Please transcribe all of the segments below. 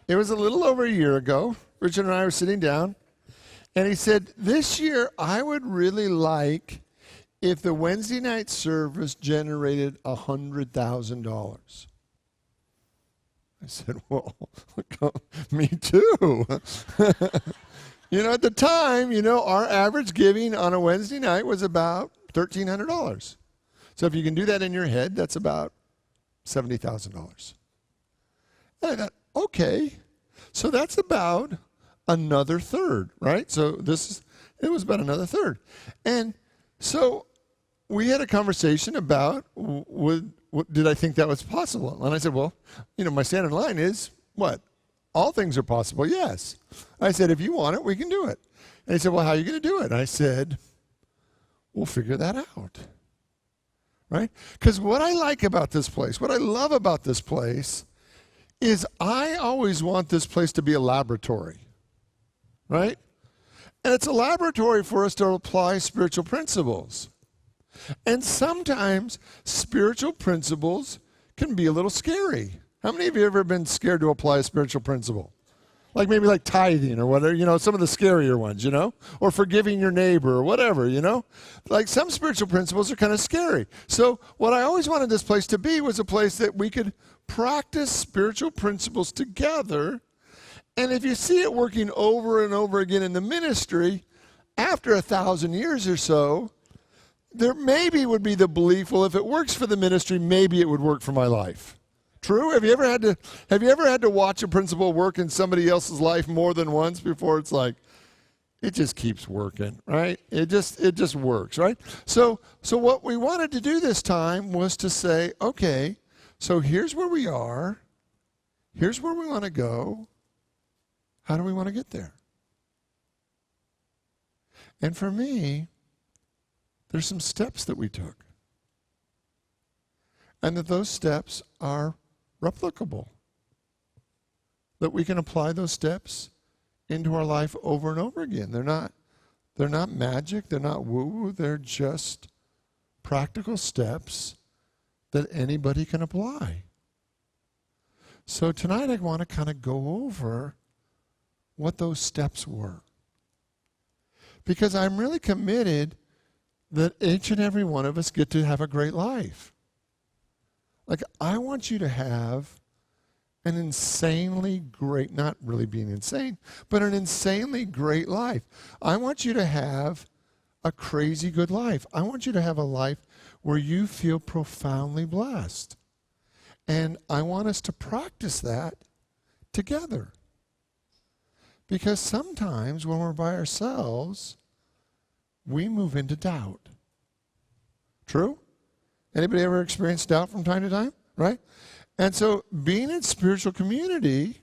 It was a little over a year ago. Richard and I were sitting down, and he said, this year I would really like if the Wednesday night service generated $100,000. I said, well, me too. At the time, our average giving on a Wednesday night was about $1,300. So if you can do that in your head, that's about $70,000. And I thought, okay, so that's about another third, right? So it was about another third. And so we had a conversation about, did I think that was possible? And I said, well, my standard line is, what? All things are possible, yes. I said, if you want it, we can do it. And he said, well, how are you going to do it? And I said, we'll figure that out, right? Because what I like about this place, what I love about this place, is I always want this place to be a laboratory, right? And it's a laboratory for us to apply spiritual principles. And sometimes spiritual principles can be a little scary. How many of you have ever been scared to apply a spiritual principle? Maybe like tithing or whatever, some of the scarier ones, or forgiving your neighbor or whatever, Like some spiritual principles are kind of scary. So what I always wanted this place to be was a place that we could practice spiritual principles together. And if you see it working over and over again in the ministry, after 1,000 years or so, there maybe would be the belief, well, if it works for the ministry, maybe it would work for my life. True? Have you ever had to watch a principle work in somebody else's life more than once before it's like, it just keeps working, right? It just works, right? So what we wanted to do this time was to say, okay, so here's where we are. Here's where we want to go. How do we want to get there? And for me, there's some steps that we took. And that those steps are replicable. That we can apply those steps into our life over and over again. They're not magic, they're not woo-woo, they're just practical steps that anybody can apply. So tonight I want to kind of go over what those steps were. Because I'm really committed that each and every one of us get to have a great life. I want you to have an insanely great, not really being insane, but an insanely great life. I want you to have a crazy good life. I want you to have a life where you feel profoundly blessed. And I want us to practice that together. Because sometimes when we're by ourselves, we move into doubt. True? Anybody ever experienced doubt from time to time? Right? And so being in spiritual community,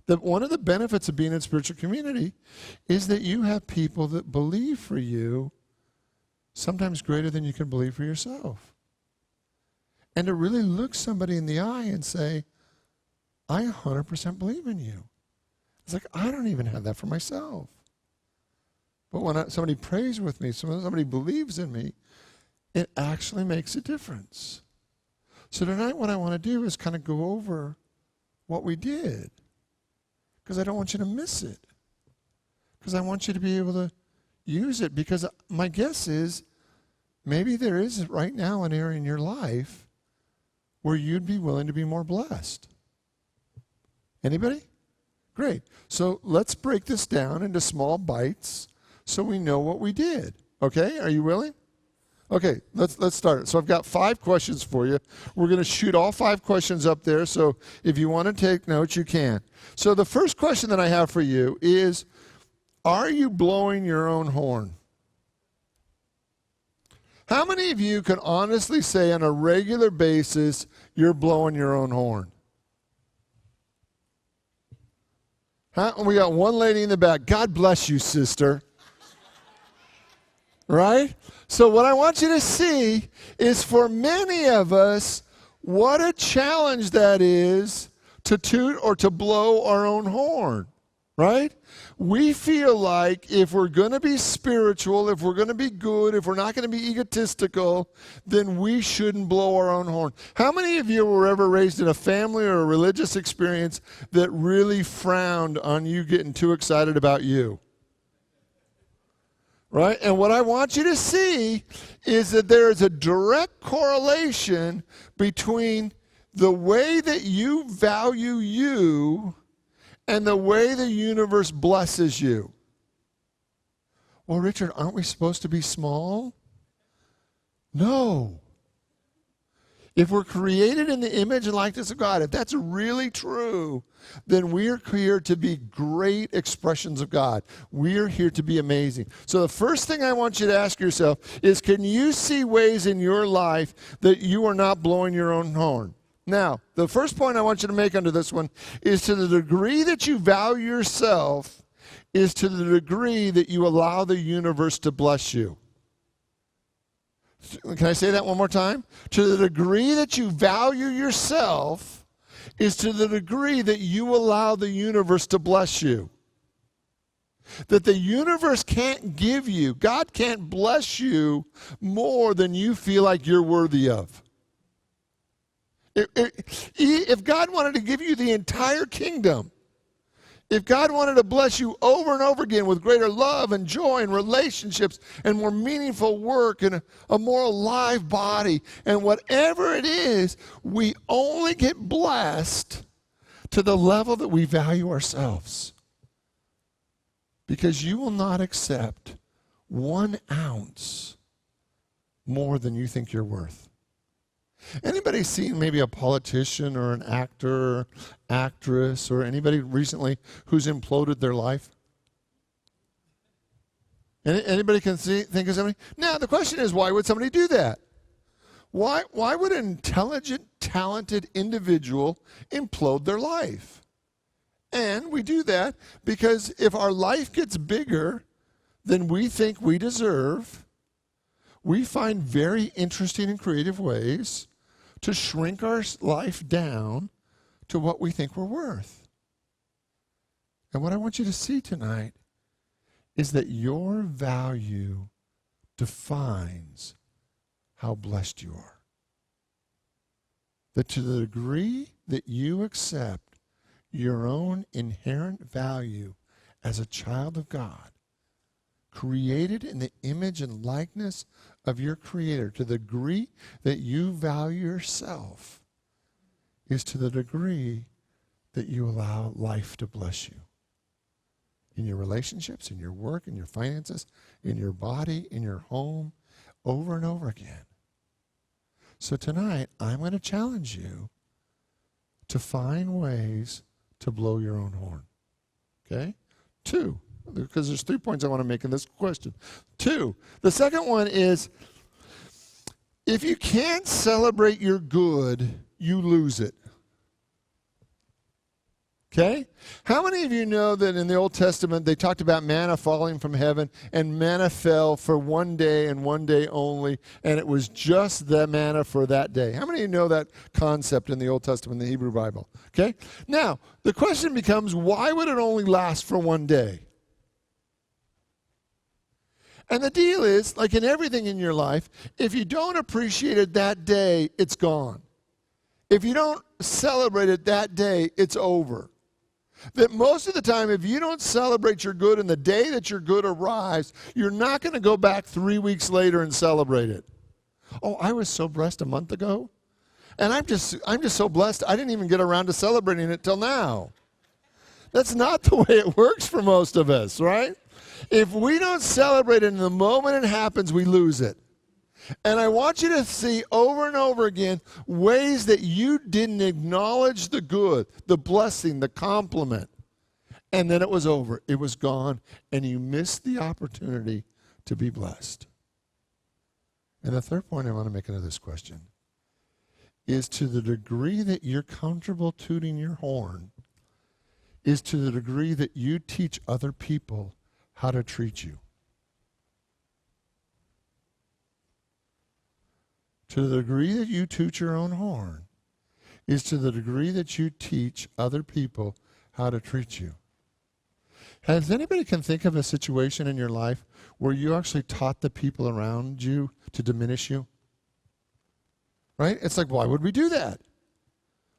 one of the benefits of being in spiritual community is that you have people that believe for you sometimes greater than you can believe for yourself. And to really look somebody in the eye and say, I 100% believe in you. It's like, I don't even have that for myself. But when somebody prays with me, somebody believes in me, it actually makes a difference. So tonight what I want to do is kind of go over what we did. Because I don't want you to miss it. Because I want you to be able to use it. Because my guess is maybe there is right now an area in your life where you'd be willing to be more blessed. Anybody? Great. So let's break this down into small bites so we know what we did. Okay? Are you willing? Okay, let's start. So I've got 5 questions for you. We're going to shoot all 5 questions up there, so if you want to take notes, you can. So the first question that I have for you is, are you blowing your own horn? How many of you can honestly say on a regular basis you're blowing your own horn? Huh? We got one lady in the back. God bless you, sister. Right? So what I want you to see is for many of us, what a challenge that is to toot or to blow our own horn. right? We feel like if we're going to be spiritual, if we're going to be good, if we're not going to be egotistical, then we shouldn't blow our own horn. How many of you were ever raised in a family or a religious experience that really frowned on you getting too excited about you? Right? And what I want you to see is that there is a direct correlation between the way that you value you and the way the universe blesses you. Well, Richard, aren't we supposed to be small? No. If we're created in the image and likeness of God, if that's really true, then we are here to be great expressions of God. We are here to be amazing. So the first thing I want you to ask yourself is, can you see ways in your life that you are not blowing your own horn? Now, the first point I want you to make under this one is, to the degree that you value yourself is to the degree that you allow the universe to bless you. Can I say that one more time? To the degree that you value yourself is to the degree that you allow the universe to bless you. That the universe can't give you, God can't bless you more than you feel like you're worthy of. If God wanted to give you the entire kingdom, if God wanted to bless you over and over again with greater love and joy and relationships and more meaningful work and a more alive body and whatever it is, we only get blessed to the level that we value ourselves. Because you will not accept 1 ounce more than you think you're worth. Anybody seen maybe a politician or an actor or actress or anybody recently who's imploded their life? Anybody can think of somebody? Now, the question is, why would somebody do that? Why would an intelligent, talented individual implode their life? And we do that because if our life gets bigger than we think we deserve, we find very interesting and creative ways to shrink our life down to what we think we're worth. And what I want you to see tonight is that your value defines how blessed you are. That to the degree that you accept your own inherent value as a child of God, created in the image and likeness of your Creator, to the degree that you value yourself, is to the degree that you allow life to bless you. In your relationships, in your work, in your finances, in your body, in your home, over and over again. So tonight, I'm going to challenge you to find ways to blow your own horn. Okay? 2. Because there's 3 points I want to make in this question. 2, the second one is, if you can't celebrate your good, you lose it. Okay? How many of you know that in the Old Testament they talked about manna falling from heaven, and manna fell for 1 day and 1 day only, and it was just the manna for that day? How many of you know that concept in the Old Testament, in the Hebrew Bible? Okay? Now, the question becomes, why would it only last for 1 day? And the deal is, like in everything in your life, if you don't appreciate it that day, it's gone. If you don't celebrate it that day, it's over. That most of the time, if you don't celebrate your good and the day that your good arrives, you're not going to go back 3 weeks later and celebrate it. Oh, I was so blessed a month ago, and I'm just so blessed I didn't even get around to celebrating it till now. That's not the way it works for most of us, right? If we don't celebrate it in the moment it happens, we lose it. And I want you to see over and over again ways that you didn't acknowledge the good, the blessing, the compliment. And then it was over. It was gone. And you missed the opportunity to be blessed. And the third point I want to make into this question is, to the degree that you're comfortable tooting your horn, is to the degree that you teach other people how to treat you. To the degree that you toot your own horn is to the degree that you teach other people how to treat you. Has anybody can think of a situation in your life where you actually taught the people around you to diminish you? Right? It's like, why would we do that?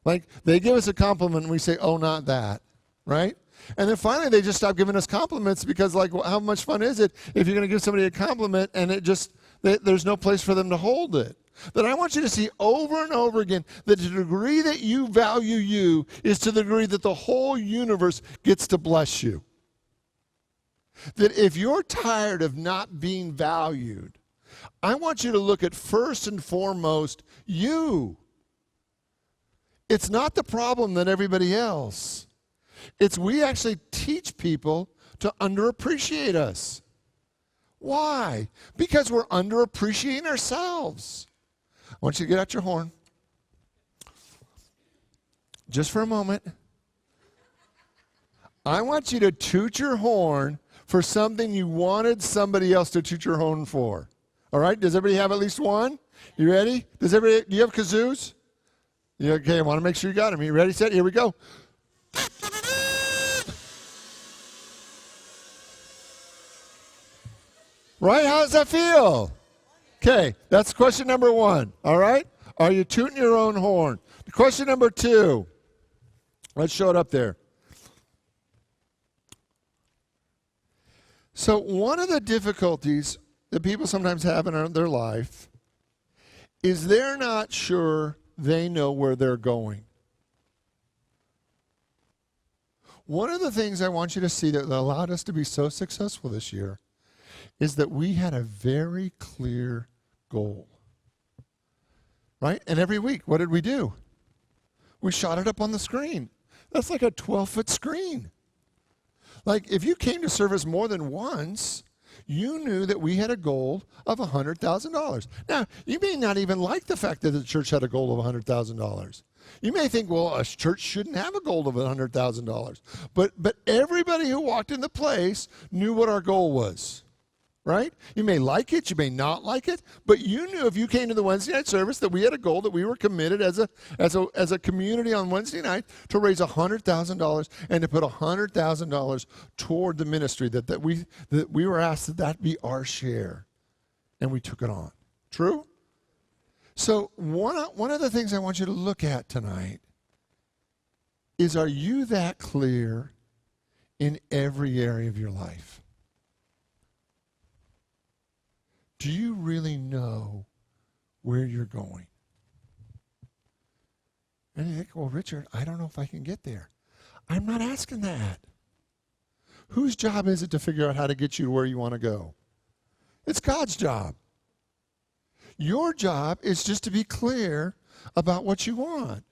Like, they give us a compliment and we say, oh, not that. Right? And then finally they just stop giving us compliments because, like, well, how much fun is it if you're going to give somebody a compliment and it just, there's no place for them to hold it? That I want you to see over and over again that the degree that you value you is to the degree that the whole universe gets to bless you. That if you're tired of not being valued, I want you to look at first and foremost you. It's not the problem that everybody else. It's we actually teach people to underappreciate us. Why? Because we're underappreciating ourselves. I want you to get out your horn. Just for a moment. I want you to toot your horn for something you wanted somebody else to toot your horn for. All right? Does everybody have at least one? You ready? Do you have kazoos? Yeah, okay, I want to make sure you got them. You ready, set? Here we go. Right? How does that feel? Okay, that's question number one. All right? Are you tooting your own horn? Question number two. Let's show it up there. So one of the difficulties that people sometimes have in their life is they're not sure they know where they're going. One of the things I want you to see that allowed us to be so successful this year is that we had a very clear goal. Right? And every week, what did we do? We shot it up on the screen. That's like a 12-foot screen. Like, if you came to service more than once, you knew that we had a goal of $100,000. Now, you may not even like the fact that the church had a goal of $100,000. You may think, well, a church shouldn't have a goal of $100,000. But everybody who walked in the place knew what our goal was. Right? You may like it, you may not like it, but you knew if you came to the Wednesday night service that we had a goal, that we were committed as a community on Wednesday night to raise $100,000 and to put $100,000 toward the ministry, that we were asked that be our share, and we took it on. True? So one of the things I want you to look at tonight is, are you that clear in every area of your life? Do you really know where you're going? And you think, well, Richard, I don't know if I can get there. I'm not asking that. Whose job is it to figure out how to get you to where you want to go? It's God's job. Your job is just to be clear about what you want.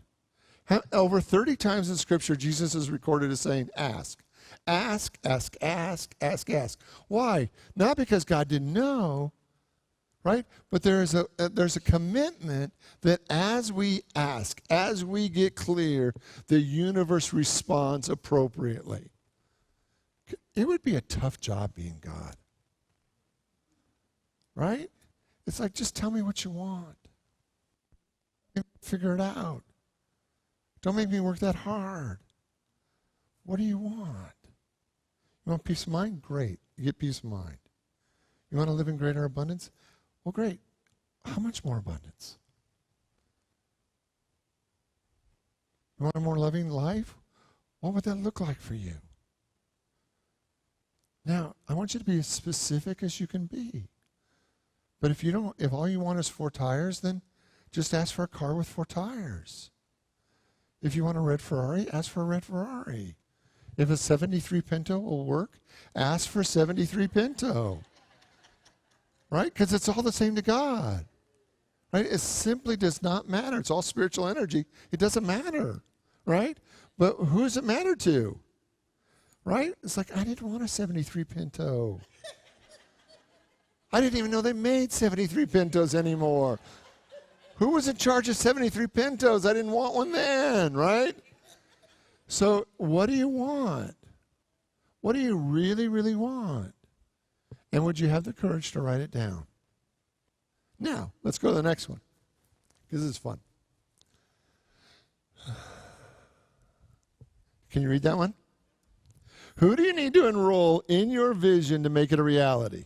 Over 30 times in Scripture, Jesus is recorded as saying, ask. Ask, ask, ask, ask, ask. Why? Not because God didn't know, right? But there's a commitment that as we ask, as we get clear, the universe responds appropriately. It would be a tough job being God. Right? It's like, just tell me what you want. Figure it out. Don't make me work that hard. What do you want? You want peace of mind? Great. You get peace of mind. You want to live in greater abundance? Well, great. How much more abundance? You want a more loving life? What would that look like for you? Now, I want you to be as specific as you can be. But if all you want is 4 tires, then just ask for a car with 4 tires. If you want a red Ferrari, ask for a red Ferrari. If a 73 Pinto will work, ask for 73 Pinto. Right? Because it's all the same to God. Right? It simply does not matter. It's all spiritual energy. It doesn't matter. Right? But who does it matter to? Right? It's like, I didn't want a 73 Pinto. I didn't even know they made 73 Pintos anymore. Who was in charge of 73 Pintos? I didn't want one then, right? So what do you want? What do you really, really want? And would you have the courage to write it down? Now, let's go to the next one, because it's fun. Can you read that one? Who do you need to enroll in your vision to make it a reality?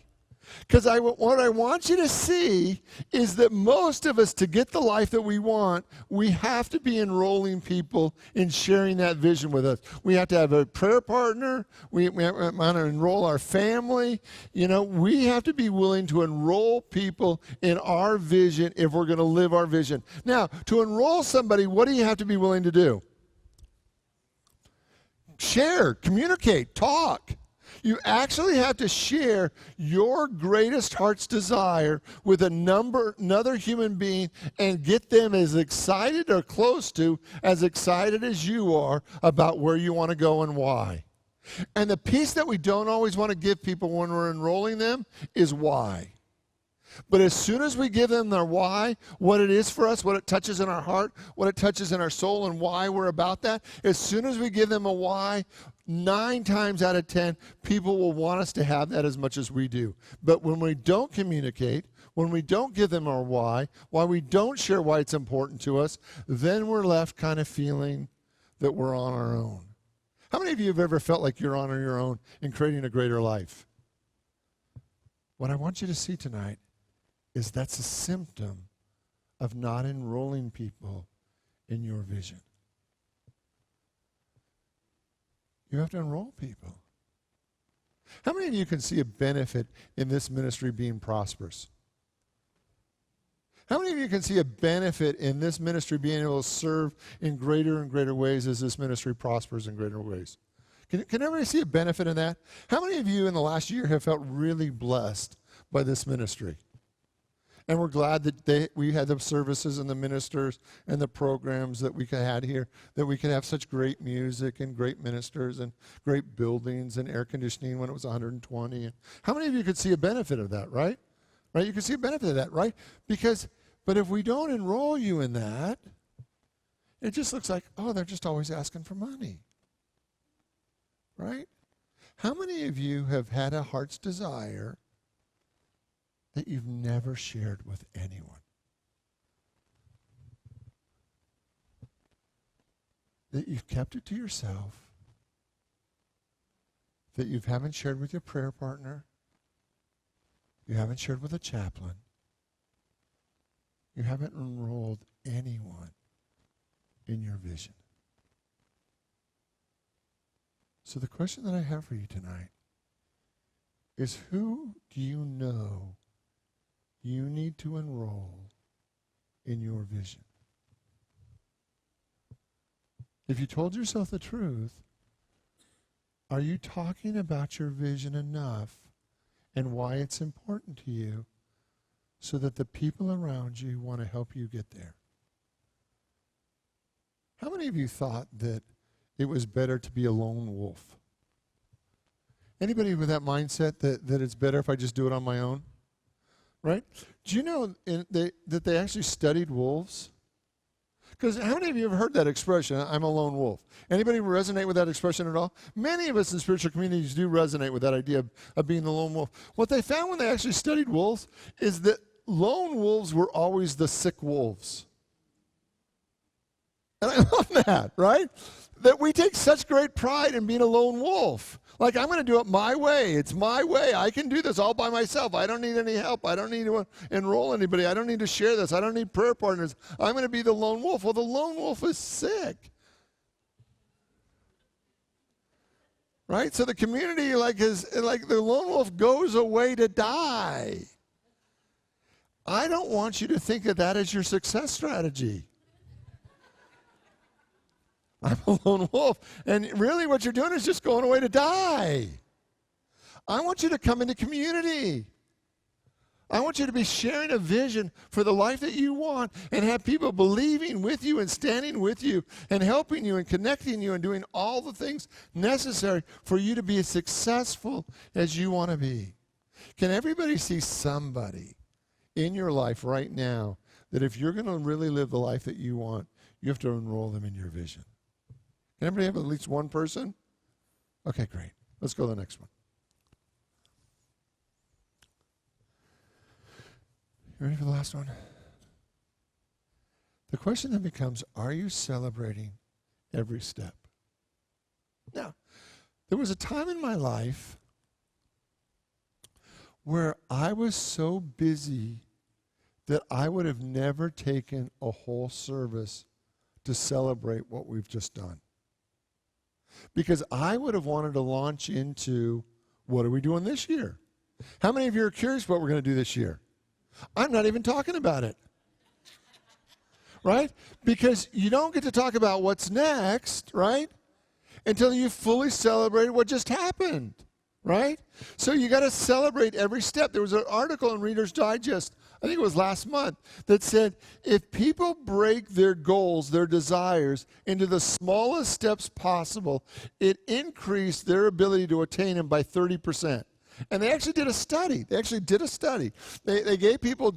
Because what I want you to see is that most of us, to get the life that we want, we have to be enrolling people in sharing that vision with us. We have to have a prayer partner. We want to enroll our family. We have to be willing to enroll people in our vision if we're going to live our vision. Now, to enroll somebody, what do you have to be willing to do? Share, communicate, talk. You actually have to share your greatest heart's desire with another human being and get them as excited or close to as excited as you are about where you want to go and why. And the piece that we don't always want to give people when we're enrolling them is why. But as soon as we give them their why, what it is for us, what it touches in our heart, what it touches in our soul, and why we're about that, as soon as we give them a why, 9 times out of 10, people will want us to have that as much as we do. But when we don't communicate, when we don't give them our why we don't share why it's important to us, then we're left kind of feeling that we're on our own. How many of you have ever felt like you're on your own in creating a greater life? What I want you to see tonight is that's a symptom of not enrolling people in your vision. You have to enroll people. How many of you can see a benefit in this ministry being prosperous? How many of you can see a benefit in this ministry being able to serve in greater and greater ways as this ministry prospers in greater ways? Can everybody see a benefit in that? How many of you in the last year have felt really blessed by this ministry? And we're glad that we had the services and the ministers and the programs that we had here, that we could have such great music and great ministers and great buildings and air conditioning when it was 120. And how many of you could see a benefit of that, right? Right? You could see a benefit of that, right? But if we don't enroll you in that, it just looks like, oh, they're just always asking for money. Right? How many of you have had a heart's desire that you've never shared with anyone? That you've kept it to yourself, that you haven't shared with your prayer partner, you haven't shared with a chaplain, you haven't enrolled anyone in your vision. So the question that I have for you tonight is, who do you know you need to enroll in your vision? If you told yourself the truth, are you talking about your vision enough and why it's important to you so that the people around you want to help you get there? How many of you thought that it was better to be a lone wolf? Anybody with that mindset that it's better if I just do it on my own? Right? Do you know that they actually studied wolves? Because how many of you have heard that expression, I'm a lone wolf? Anybody resonate with that expression at all? Many of us in spiritual communities do resonate with that idea of being the lone wolf. What they found when they actually studied wolves is that lone wolves were always the sick wolves. And I love that, right? That we take such great pride in being a lone wolf. Like, I'm going to do it my way. It's my way. I can do this all by myself. I don't need any help. I don't need to enroll anybody. I don't need to share this. I don't need prayer partners. I'm going to be the lone wolf. Well, the lone wolf is sick. Right? So the community is like the lone wolf goes away to die. I don't want you to think of that as your success strategy. I'm a lone wolf. And really what you're doing is just going away to die. I want you to come into community. I want you to be sharing a vision for the life that you want and have people believing with you and standing with you and helping you and connecting you and doing all the things necessary for you to be as successful as you want to be. Can everybody see somebody in your life right now that if you're going to really live the life that you want, you have to enroll them in your vision? Can everybody have at least one person? Okay, great. Let's go to the next one. You ready for the last one? The question then becomes, are you celebrating every step? Now, There was a time in my life where I was so busy that I would have never taken a whole service to celebrate what we've just done. Because I would have wanted to launch into, what are we doing this year? How many of you are curious what we're going to do this year? I'm not even talking about it. Right? Because you don't get to talk about what's next, right? Until you fully celebrate what just happened, right? So you got to celebrate every step. There was an article in Reader's Digest, I think it was last month, that said if people break their goals, their desires, into the smallest steps possible, it increased their ability to attain them by 30%. And they actually did a study. They gave people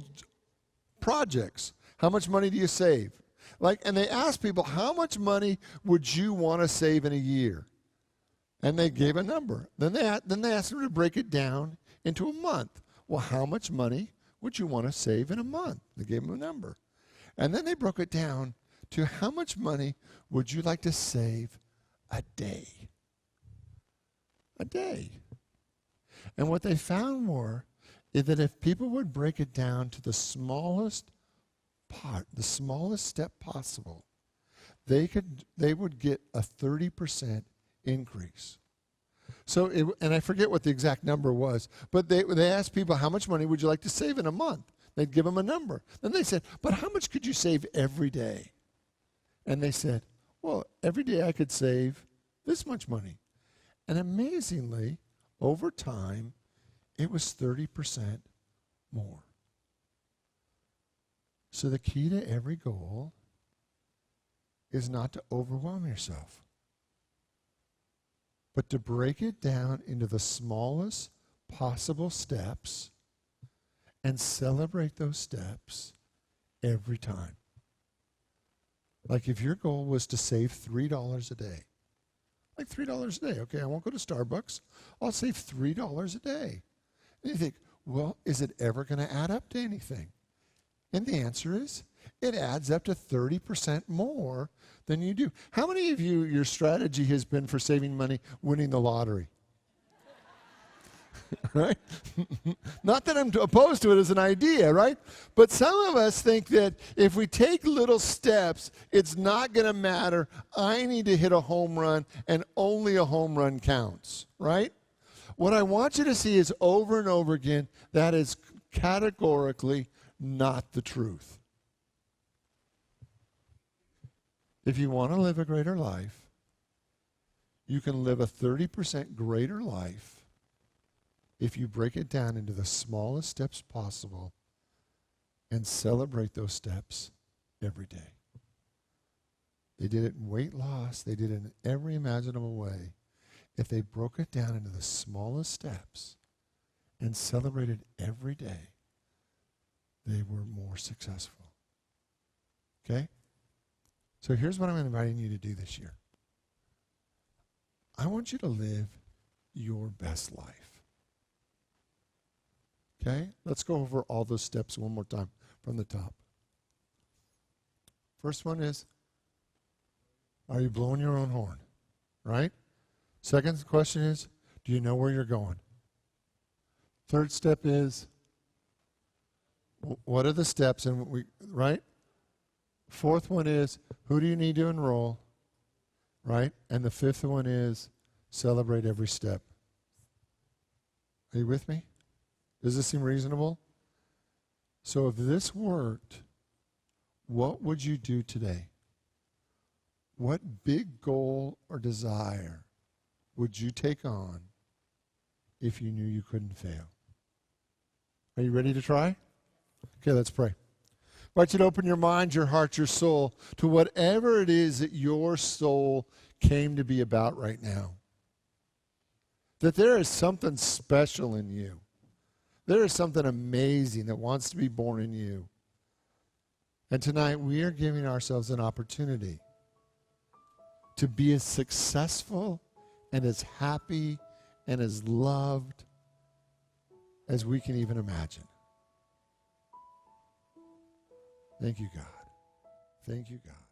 projects. How much money do you save? And they asked people, how much money would you want to save in a year? And they gave a number. Then they asked them to break it down into a month. Well, how much money would you want to save in a month? They gave them a number. And then they broke it down to how much money would you like to save a day? A day. And what they found is that if people would break it down to the smallest part, the smallest step possible, they would get a 30% increase. So, and I forget what the exact number was, but they asked people, how much money would you like to save in a month? They'd give them a number. Then they said, but how much could you save every day? And they said, well, every day I could save this much money. And amazingly, over time, it was 30% more. So the key to every goal is not to overwhelm yourself, but to break it down into the smallest possible steps and celebrate those steps every time. Like if your goal was to save $3 a day, like $3 a day, okay, I won't go to Starbucks, I'll save $3 a day. And you think, well, is it ever going to add up to anything? And the answer is, it adds up to 30% more than you do. How many of you, your strategy has been for saving money, winning the lottery? Right? Not that I'm opposed to it as an idea, right? But some of us think that if we take little steps, it's not going to matter. I need to hit a home run, and only a home run counts, right? What I want you to see is over and over again, that is categorically not the truth. If you want to live a greater life, you can live a 30% greater life if you break it down into the smallest steps possible and celebrate those steps every day. They did it in weight loss. They did it in every imaginable way. If they broke it down into the smallest steps and celebrated every day, they were more successful. Okay? So here's what I'm inviting you to do this year. I want you to live your best life. Okay? Let's go over all those steps one more time from the top. First one is, are you blowing your own horn? Right? Second question is, do you know where you're going? Third step is, what are the steps? And right? Fourth one is, who do you need to enroll? Right? And the fifth one is, celebrate every step. Are you with me? Does this seem reasonable? So if this worked, what would you do today? What big goal or desire would you take on if you knew you couldn't fail? Are you ready to try? Okay, let's pray. I want you to open your mind, your heart, your soul to whatever it is that your soul came to be about right now. That there is something special in you. There is something amazing that wants to be born in you. And tonight we are giving ourselves an opportunity to be as successful and as happy and as loved as we can even imagine. Thank you, God. Thank you, God.